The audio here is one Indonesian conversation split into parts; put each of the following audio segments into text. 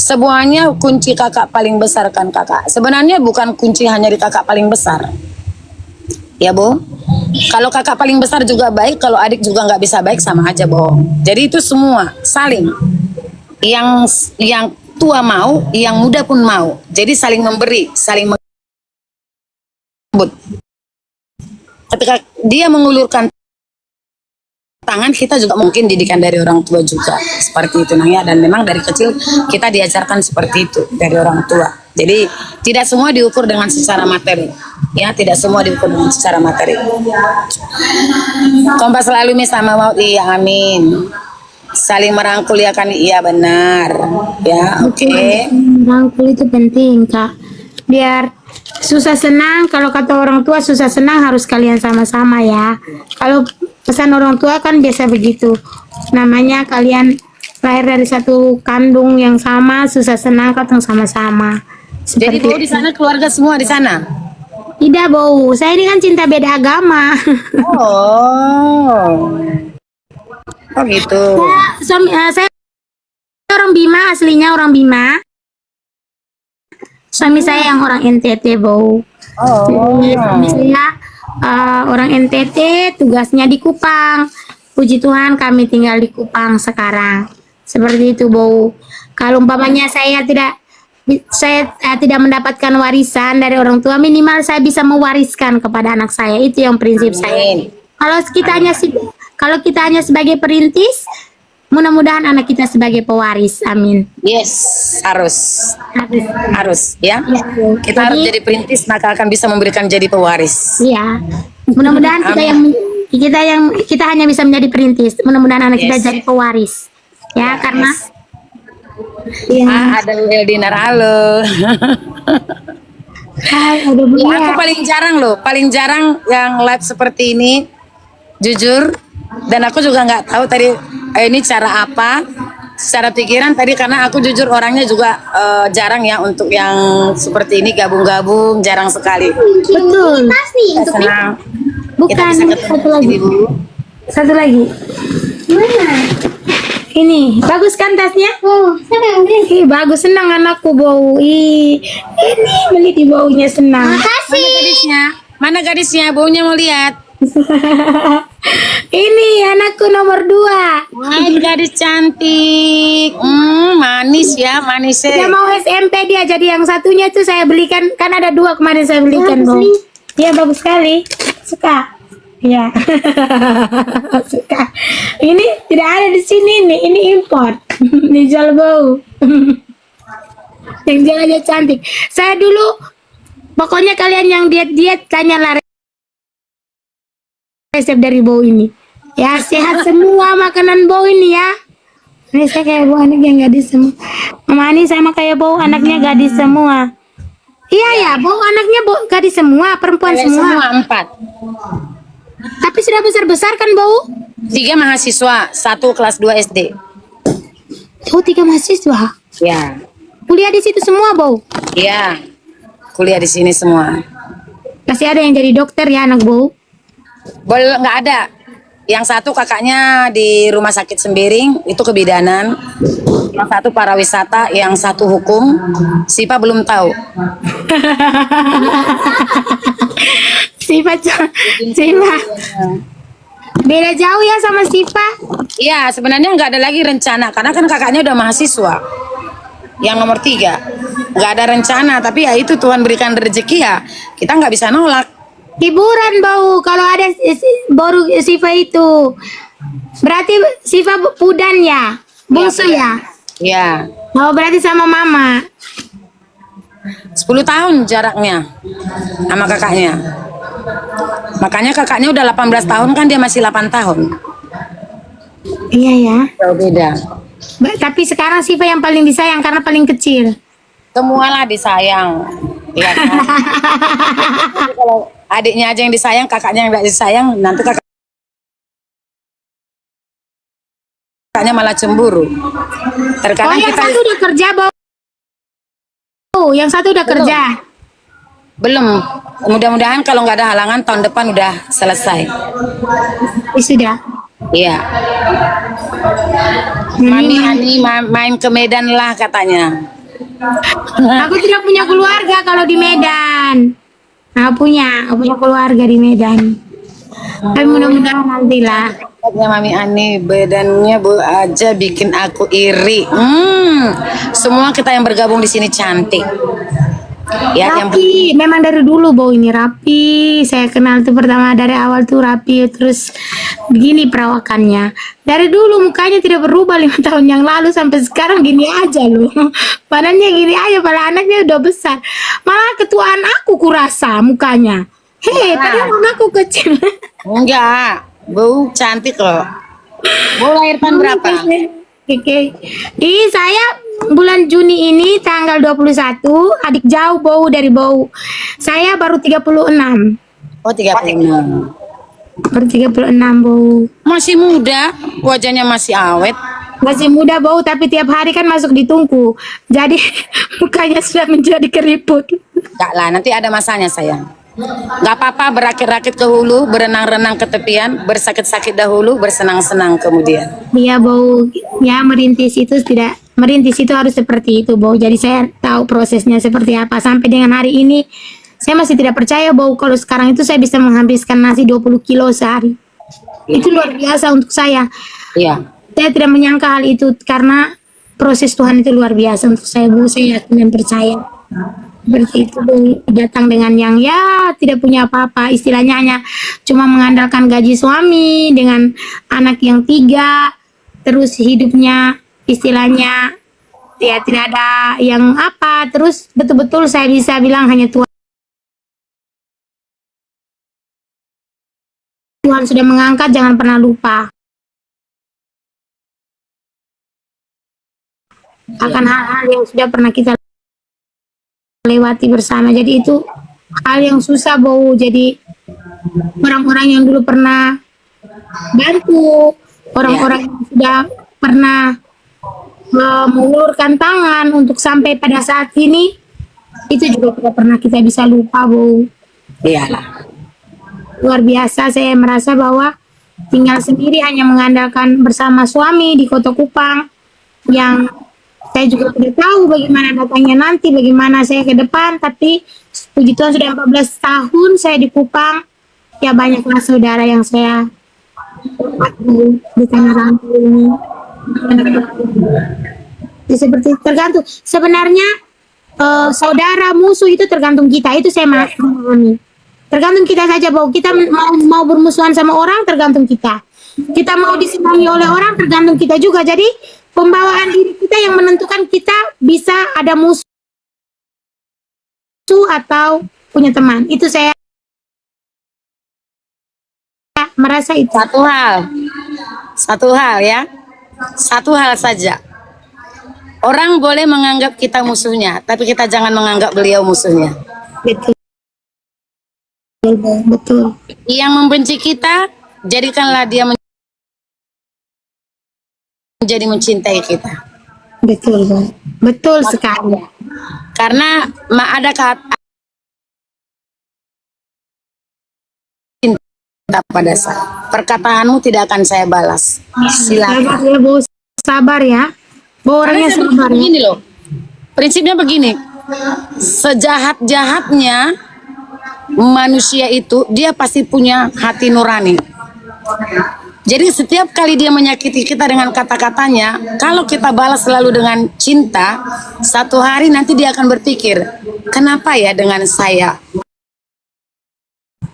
Semuanya kunci kakak paling besar kan kakak. Sebenarnya bukan kunci hanya di kakak paling besar. Ya Bu. Kalau kakak paling besar juga baik, kalau adik juga nggak bisa baik sama aja bohong. Jadi itu semua saling. Yang tua mau, yang muda pun mau. Jadi saling memberi, saling merebut. Ketika dia mengulurkan tangan, kita juga mungkin didikan dari orang tua juga seperti itu Nang ya. Dan memang dari kecil kita diajarkan seperti itu dari orang tua. Jadi tidak semua diukur dengan secara materi, ya tidak semua diukur dengan secara materi. Kompas selalu mi sama mau iya amin. Saling merangkul ya kan iya benar ya oke. Merangkul itu penting Kak. Biar susah senang, kalau kata orang tua susah senang harus kalian sama-sama ya. Kalau pesan orang tua kan biasa begitu. Namanya kalian lahir dari satu kandung yang sama, susah senang ketemu sama-sama. Jadi Bu di sana keluarga semua di sana? Tidak Bau, saya ini kan cinta beda agama. Oh, oh gitu. Saya orang Bima, aslinya orang Bima. Suami saya yang orang NTT, Bau. Oh. Suami saya orang NTT, tugasnya di Kupang. Puji Tuhan kami tinggal di Kupang sekarang. Seperti itu, Bau. Kalau umpamanya saya tidak mendapatkan warisan dari orang tua, minimal saya bisa mewariskan kepada anak saya. Itu yang prinsip saya. Kalau kita hanya sebagai perintis, mudah-mudahan anak kita sebagai pewaris. Amin. Yes, harus ya. Ya, Kita harus jadi perintis, maka akan bisa memberikan jadi pewaris. Iya. Mudah-mudahan kita hanya bisa menjadi perintis. Mudah-mudahan anak kita jadi pewaris. Ya, karena ada Eldinar halo. Aku paling jarang yang live seperti ini, jujur. Dan aku juga nggak tahu tadi ini cara apa, secara pikiran tadi karena aku jujur orangnya juga jarang ya untuk yang seperti ini gabung-gabung, jarang sekali. betul. Senang. Bukan satu lagi. Mana? Ini bagus kan tasnya? Oh, senang deh. Bagus, senang anakku bau. Ini beli di baunya senang. Makasih. Mana gadisnya? Baunya mau lihat. Ini anakku nomor 2. Wah, gadis cantik. Manis ya, manis. Dia mau SMP dia, jadi yang satunya tuh saya belikan, kan ada 2 kemarin saya belikan, Bau. Iya bagus sekali. Suka. Ya. Suka. Ini tidak ada di sini nih, ini import. Dijual Bau. Yang jual aja cantik. Saya dulu, pokoknya kalian yang diet-diet tanyalah resep dari Bau ini. Ya, sehat semua makanan Bau ini ya. Ini saya kayak Bau anak yang gadis semua. Mama ini sama kayak Bau anaknya gadis semua. Iya ya, Bau anaknya gadis semua, perempuan semua. 4. Tapi sudah besar-besar kan Bau? 3 mahasiswa, 1 kelas 2 SD. Oh, 3 mahasiswa. Ya. Kuliah di situ semua Bau? Iya. Kuliah di sini semua. Pasti ada yang jadi dokter ya anak Bau? Boleh nggak ada. Yang 1 kakaknya di rumah sakit Sembiring, itu kebidanan. Yang 1 pariwisata, yang 1 hukum. Sipa belum tahu. Sipa. Beda jauh ya sama Sipa. Iya, sebenarnya nggak ada lagi rencana karena kan kakaknya udah mahasiswa. Yang nomor 3 nggak ada rencana, tapi ya itu Tuhan berikan rezeki ya kita nggak bisa nolak. Hiburan Bau kalau ada baru Siva itu. Berarti Siva Pudan ya, bungsu ya. Iya. Oh berarti sama mama. 10 tahun jaraknya sama kakaknya. Makanya kakaknya udah 18 tahun kan dia masih 8 tahun. Iya ya. Jauh beda. Tapi sekarang Siva yang paling disayang karena paling kecil. Semualah disayang. Iya kan? Kalau adiknya aja yang disayang, kakaknya yang tidak disayang, nanti kakaknya malah cemburu. Terkadang yang kita satu udah kerja Bau. Yang satu udah kerja. Belum. Mudah-mudahan kalau nggak ada halangan tahun depan udah selesai. Sudah. Iya. Mami Ani main ke Medan lah katanya. Aku tidak punya keluarga kalau di Medan. Aku punya keluarga di Medan. Tapi mudah-mudahan nantilah. Katanya Mami Ani badannya bu aja bikin aku iri. Semua kita yang bergabung di sini cantik. Ya, yang Rapi, memang dari dulu bau ini rapi. Saya kenal tuh pertama dari awal tuh rapi, terus begini perawakannya. Dari dulu mukanya tidak berubah 5 tahun yang lalu sampai sekarang gini aja loh. Badannya gini aja, padahal anaknya udah besar. Malah ketuaan aku kurasa mukanya. Hei, padahal aku kecil. enggak, bu cantik loh. Bu lahir tahun berapa? Oke. Saya bulan Juni ini tanggal 21, adik jauh bau dari bau. Saya baru 36. Oh 36. Baru 36 bau. Masih muda, wajahnya masih awet. Masih muda bau tapi tiap hari kan masuk di tungku. Jadi mukanya sudah menjadi keriput. Enggak lah, nanti ada masanya sayang. Gak apa-apa berakit-rakit ke hulu, berenang-renang ke tepian, bersakit-sakit dahulu, bersenang-senang kemudian. Iya bau. Ya merintis itu tidak, merintis itu harus seperti itu bau. Jadi saya tahu prosesnya seperti apa. Sampai dengan hari ini saya masih tidak percaya bau kalau sekarang itu saya bisa menghabiskan nasi 20 kilo sehari. Itu luar biasa untuk saya. Iya. Saya tidak menyangka hal itu karena proses Tuhan itu luar biasa untuk saya bu. Saya yakin dan percaya. Seperti itu Bu. Datang dengan yang ya tidak punya apa-apa, istilahnya hanya cuma mengandalkan gaji suami dengan anak yang 3, terus hidupnya istilahnya ya tidak ada yang apa, terus betul-betul saya bisa bilang hanya Tuhan sudah mengangkat, jangan pernah lupa akan hal-hal yang sudah pernah kita lewati bersama. Jadi itu hal yang susah bau. Jadi orang-orang yang dulu pernah bantu, orang-orang yang sudah pernah mengulurkan tangan untuk sampai pada saat ini, itu juga tidak pernah kita bisa lupa bau. Iyalah. Luar biasa, saya merasa bahwa tinggal sendiri hanya mengandalkan bersama suami di Kota Kupang yang saya juga tidak tahu bagaimana datangnya nanti, bagaimana saya ke depan, tapi puji Tuhan sudah 14 tahun saya di Kupang. Ya banyaklah saudara yang saya hormati di tanah rantau ini. Ya, seperti tergantung. Sebenarnya saudara musuh itu tergantung kita. Itu saya memahami. Tergantung kita saja bahwa kita mau bermusuhan sama orang tergantung kita. Kita mau disenangi oleh orang tergantung kita juga. Jadi pembawaan diri kita yang menentukan kita bisa ada musuh atau punya teman. Itu saya merasa itu. Satu hal ya. Satu hal saja. Orang boleh menganggap kita musuhnya, tapi kita jangan menganggap beliau musuhnya. Betul. Betul. Yang membenci kita, jadikanlah dia menjadi mencintai kita. Betul, Bang. Betul sekali. Karena ada kata cinta pada saya. Perkataanmu tidak akan saya balas. Silakan. Sabar ya, Bu. Sabar ya. Bu orangnya sabar ya. Begini loh. Prinsipnya begini. Sejahat-jahatnya manusia itu, dia pasti punya hati nurani. Jadi setiap kali dia menyakiti kita dengan kata-katanya, kalau kita balas selalu dengan cinta, satu hari nanti dia akan berpikir, kenapa ya dengan saya?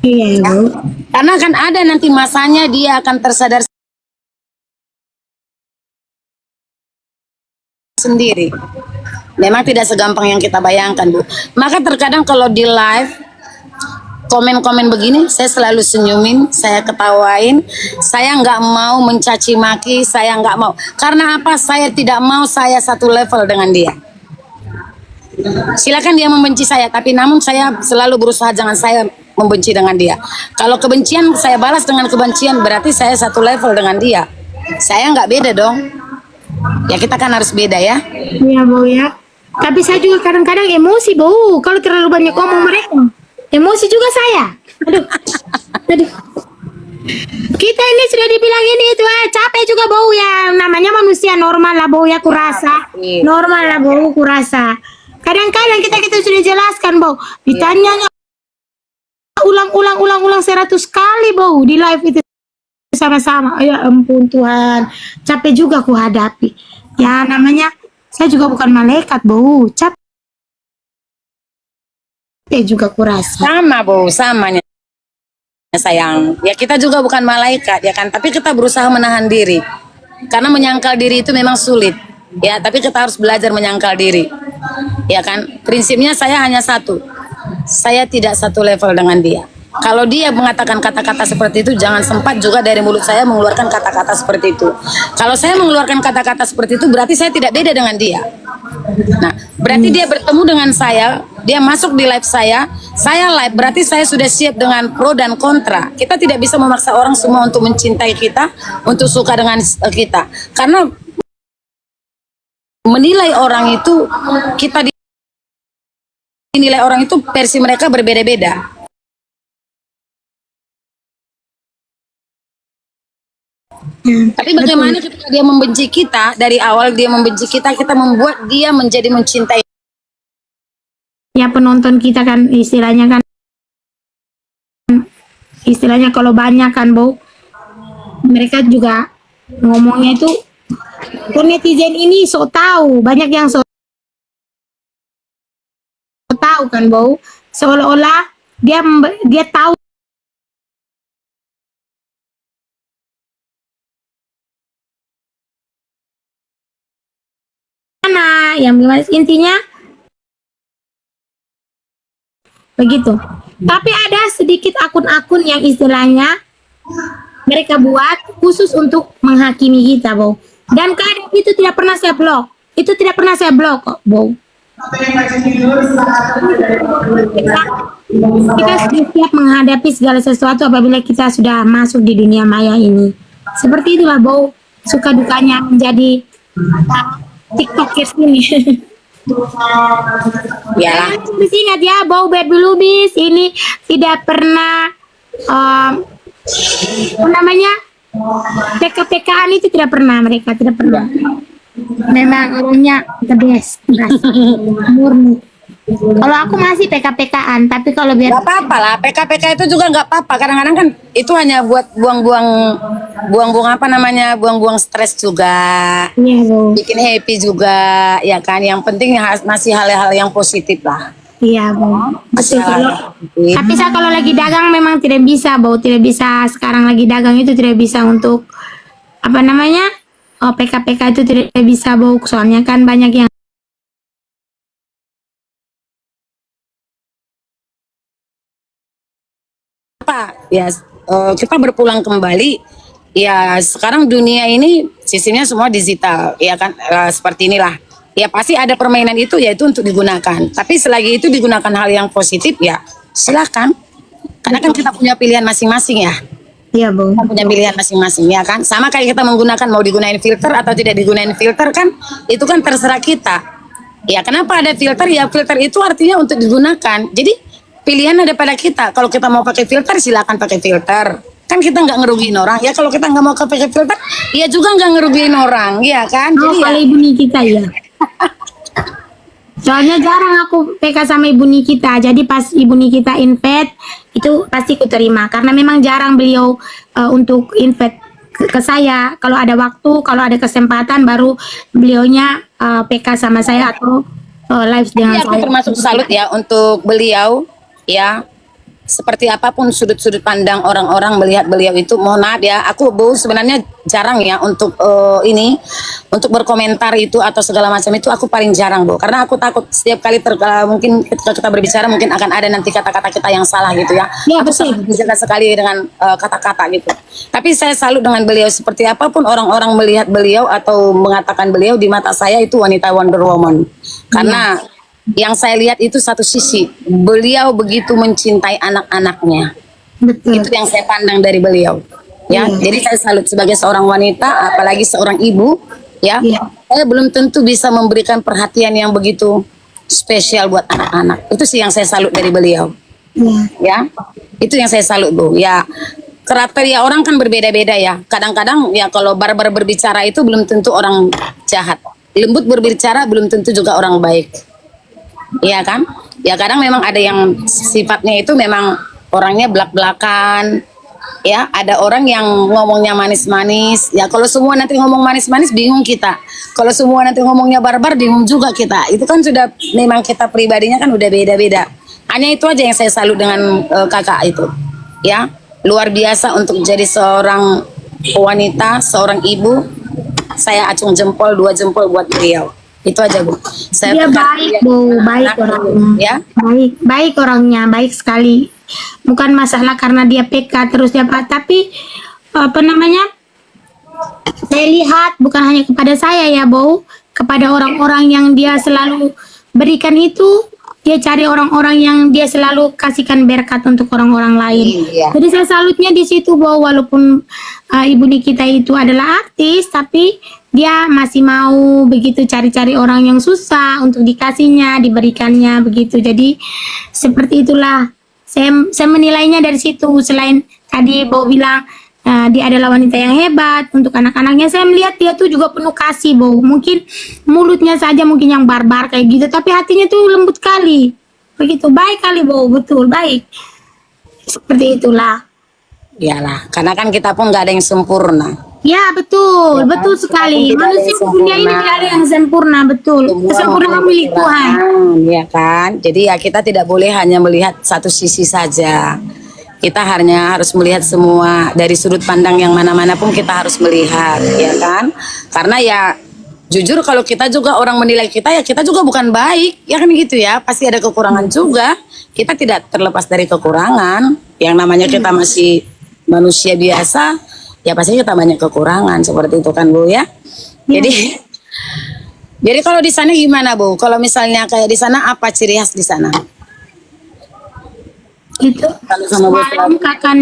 Iya, Bu. Karena akan ada nanti masanya dia akan tersadar sendiri. Memang tidak segampang yang kita bayangkan, Bu. Maka terkadang kalau di live komen-komen begini, saya selalu senyumin, saya ketawain, saya nggak mau mencaci maki, saya nggak mau. Karena apa? Saya tidak mau saya satu level dengan dia. Silakan dia membenci saya, tapi namun saya selalu berusaha jangan saya membenci dengan dia. Kalau kebencian saya balas dengan kebencian, berarti saya satu level dengan dia. Saya nggak beda dong. Ya kita kan harus beda ya. Iya, Bu ya. Tapi saya juga kadang-kadang emosi, Bu. Kalau terlalu banyak ngomong mereka. Emosi juga saya. Aduh. Aduh. Kita ini sudah dibilang ini itu capek juga bau ya. Namanya manusia normal lah bau ya kurasa. Iya. Normal lah bau kurasa. Kadang-kadang kita sudah jelaskan bau. Ditanyanya ulang 100 kali bau di live itu sama-sama. Ya ampun Tuhan. Capek juga ku hadapi. Ya namanya saya juga bukan malaikat bau. Capek juga kurasa. Sama Bu, samanya sayang. Ya kita juga bukan malaikat ya kan, tapi kita berusaha menahan diri. Karena menyangkal diri itu memang sulit. Ya, tapi kita harus belajar menyangkal diri. Ya kan? Prinsipnya saya hanya satu. Saya tidak satu level dengan dia. Kalau dia mengatakan kata-kata seperti itu, jangan sempat juga dari mulut saya mengeluarkan kata-kata seperti itu. Kalau saya mengeluarkan kata-kata seperti itu, berarti saya tidak beda dengan dia. Nah, berarti dia bertemu dengan saya, dia masuk di live saya live, berarti saya sudah siap dengan pro dan kontra. Kita tidak bisa memaksa orang semua untuk mencintai kita, untuk suka dengan kita. Karena menilai orang itu, kita dinilai orang itu versi mereka berbeda-beda. Tapi bagaimana ketika dia membenci kita, dari awal dia membenci kita membuat dia menjadi mencintai. Ya penonton kita kan istilahnya kalau banyak kan bau, mereka juga ngomongnya itu netizen ini so tahu, banyak yang so tahu kan bau, seolah-olah dia tahu mana yang gimana intinya begitu. Tapi ada sedikit akun-akun yang istilahnya mereka buat khusus untuk menghakimi kita, Bo. Dan kadang itu tidak pernah saya blok. Itu tidak pernah saya blok kok, Bo. Kita sudah siap menghadapi segala sesuatu apabila kita sudah masuk di dunia maya ini. Seperti itulah, Bo. Suka dukanya menjadi TikTokers ini. Ya. Harus ingat ya, Bau Baby Lubis ini tidak pernah apa namanya PK-PKan itu tidak pernah, mereka tidak pernah. Memang orangnya the best, murni. Kalau aku masih PK-PKan, tapi kalau biar Gak apa-apa lah, PK-PK itu juga nggak apa-apa. Kadang-kadang kan itu hanya buat buang-buang apa namanya, buang-buang stres juga, iya, Bo. bikin happy juga, ya kan. Yang penting ngasih hal-hal yang positif lah. Iya, Bo. Betul. Positif. Tapi saya kalau lagi dagang memang tidak bisa, Bo. Tidak bisa sekarang lagi dagang itu tidak bisa untuk apa namanya? PK-PK itu tidak bisa, Bo. Soalnya kan banyak yang Apa ya, kita berpulang kembali ya. Sekarang dunia ini sistemnya semua digital ya kan, seperti inilah ya. Pasti ada permainan itu, yaitu untuk digunakan, tapi selagi itu digunakan hal yang positif ya silakan, karena kan kita punya pilihan masing-masing ya. iya, Bo. Kita punya pilihan masing-masing ya kan, sama kayak kita menggunakan mau digunain filter atau tidak digunain filter kan, itu kan terserah kita ya. Kenapa ada filter? Ya filter itu artinya untuk digunakan, jadi pilihan ada pada kita. Kalau kita mau pakai filter silakan pakai filter, kan kita nggak ngerugiin orang ya. Kalau kita nggak mau pakai filter ya juga nggak ngerugiin orang ya kan. Oh, Jadi kalau ya, ibu Nikita ya. Soalnya jarang aku PK sama ibu Nikita. Jadi pas ibu Nikita invite itu pasti ku terima karena memang jarang beliau untuk invite ke saya. Kalau ada waktu, kalau ada kesempatan baru beliaunya PK sama saya atau live dengan aku saya. termasuk salut ya untuk beliau ya. Seperti apapun sudut-sudut pandang orang-orang melihat beliau itu, mohon maaf ya, aku Bu sebenarnya jarang ya untuk ini, untuk berkomentar itu atau segala macam itu aku paling jarang Bu, karena aku takut setiap kali mungkin ketika kita berbicara mungkin akan ada nanti kata-kata kita yang salah gitu ya. Ya, Aku betul. sangat menjaga sekali dengan kata-kata gitu. Tapi saya salut dengan beliau, seperti apapun orang-orang melihat beliau atau mengatakan beliau, di mata saya itu wanita Wonder Woman. Karena yang saya lihat itu satu sisi, beliau begitu mencintai anak-anaknya. Betul. Itu yang saya pandang dari beliau. Ya, jadi saya salut sebagai seorang wanita, apalagi seorang ibu, ya. Iya. Saya belum tentu bisa memberikan perhatian yang begitu spesial buat anak-anak. Itu sih yang saya salut dari beliau. Iya. Ya. Itu yang saya salut, Bu. Ya. kriteria orang kan berbeda-beda ya. Kadang-kadang ya kalau barbar berbicara itu belum tentu orang jahat. Lembut berbicara belum tentu juga orang baik. Iya kan? Ya kadang memang ada yang sifatnya itu memang orangnya belak-belakan. Ya, ada orang yang ngomongnya manis-manis. Ya kalau semua nanti ngomong manis-manis bingung kita. Kalau semua nanti ngomongnya barbar bingung juga kita. Itu kan sudah memang kita pribadinya kan udah beda-beda. Hanya itu aja yang saya salut dengan kakak itu. Ya, luar biasa untuk jadi seorang wanita, seorang ibu. Saya acung jempol, 2 jempol buat beliau. Itu aja Bu. Saya Dia pegang baik, dia Bu, baik anak, orangnya. ya. Baik orangnya, baik sekali. Bukan masalah karena dia PK terus dia tapi apa namanya? Saya lihat bukan hanya kepada saya ya, Bu, kepada orang-orang yang dia selalu berikan itu, dia cari orang-orang yang dia selalu kasihkan berkat untuk orang-orang lain. Iya. Jadi saya salutnya di situ, Bu, walaupun Ibu Nikita itu adalah artis, tapi dia masih mau begitu cari-cari orang yang susah untuk dikasihnya, diberikannya begitu. Jadi seperti itulah saya menilainya dari situ. Selain tadi Bo bilang dia adalah wanita yang hebat untuk anak-anaknya, saya melihat dia tuh juga penuh kasih, Bo. Mungkin mulutnya saja mungkin yang barbar kayak gitu, tapi hatinya tuh lembut kali. Begitu baik kali, Bo, betul baik. Seperti itulah. Iyalah, karena kan kita pun nggak ada yang sempurna. Ya betul, Ya kan? betul sekali. Kita pun tidak ada Manusia yang di dunia ini sempurna. tidak ada yang sempurna, betul. Semua Kesempurnaan mempunyai milik Tuhan. kekurangan, ya kan? Jadi ya kita tidak boleh hanya melihat satu sisi saja. Kita hanya harus melihat semua dari sudut pandang yang mana-mana pun kita harus melihat, ya kan? Karena ya jujur kalau kita juga orang menilai kita ya kita juga bukan baik, ya kan gitu ya. Pasti ada kekurangan juga. Kita tidak terlepas dari kekurangan. Yang namanya kita masih manusia biasa, ya pasti kita banyak kekurangan seperti itu kan Bu ya. Jadi kalau di sana gimana Bu? Kalau misalnya kayak di sana apa ciri khas di sana? Itu Kalau sama Bu semalam kakak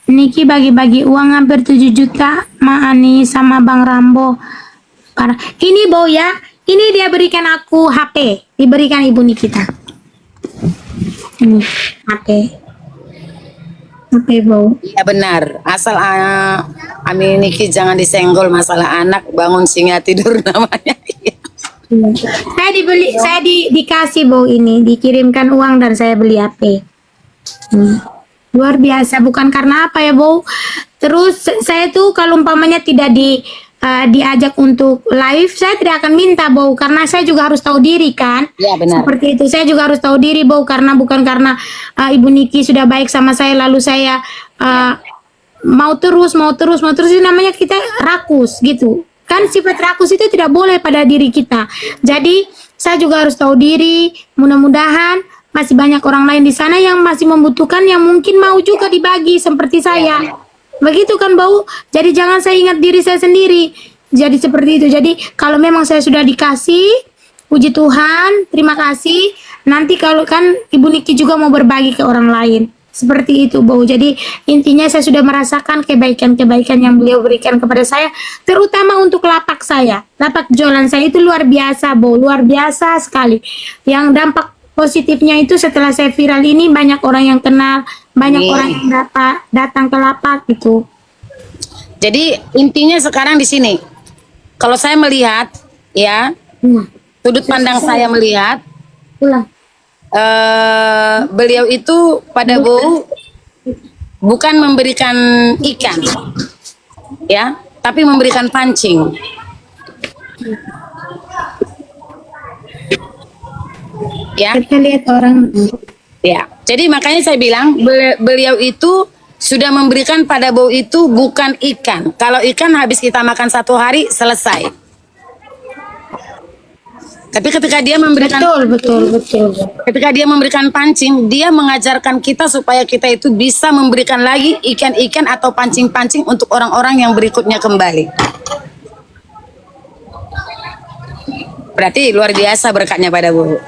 Niki bagi-bagi uang hampir 7 juta Ma Ani sama Bang Rambo. Parah. Ini Bo ya, ini dia berikan aku HP, diberikan Ibu Nikita. Ini HP. HP Bo. Ya benar, asal Ami Niki jangan disenggol masalah anak, bangun singa tidur namanya. Saya dikasih Bo ini, dikirimkan uang dan saya beli HP. Luar biasa, bukan karena apa ya Bo. Terus saya tuh kalau umpamanya tidak diajak untuk live, saya tidak akan minta Bo, karena saya juga harus tahu diri kan. Ya benar. Seperti itu, saya juga harus tahu diri Bo, karena bukan karena Ibu Niki sudah baik sama saya lalu saya mau terus itu namanya kita rakus gitu. Kan sifat rakus itu tidak boleh pada diri kita. Jadi saya juga harus tahu diri. Mudah-mudahan masih banyak orang lain di sana yang masih membutuhkan, yang mungkin mau juga dibagi seperti saya. Begitu kan Bau? Jadi jangan saya ingat diri saya sendiri. Jadi seperti itu. Jadi kalau memang saya sudah dikasih, puji Tuhan, terima kasih. Nanti kalau kan Ibu Niki juga mau berbagi ke orang lain. Seperti itu Bau. Jadi intinya saya sudah merasakan kebaikan-kebaikan yang beliau berikan kepada saya. Terutama untuk lapak saya. Lapak jualan saya itu luar biasa Bau. Luar biasa sekali. Yang dampak positifnya itu setelah saya viral ini banyak orang yang kenal, banyak orang yang datang ke lapak gitu. Jadi intinya sekarang di sini, kalau saya melihat ya, sudut pandang saya melihat, beliau itu pada Bu bukan memberikan ikan, ya, tapi memberikan pancing. Ya. Kita lihat orang. Ya, jadi makanya saya bilang beliau itu sudah memberikan pada bau itu bukan ikan. Kalau ikan habis kita makan 1 hari selesai. Tapi ketika dia memberikan Betul. ketika dia memberikan pancing, dia mengajarkan kita supaya kita itu bisa memberikan lagi ikan-ikan atau pancing-pancing untuk orang-orang yang berikutnya kembali. Berarti luar biasa berkatnya pada Bu.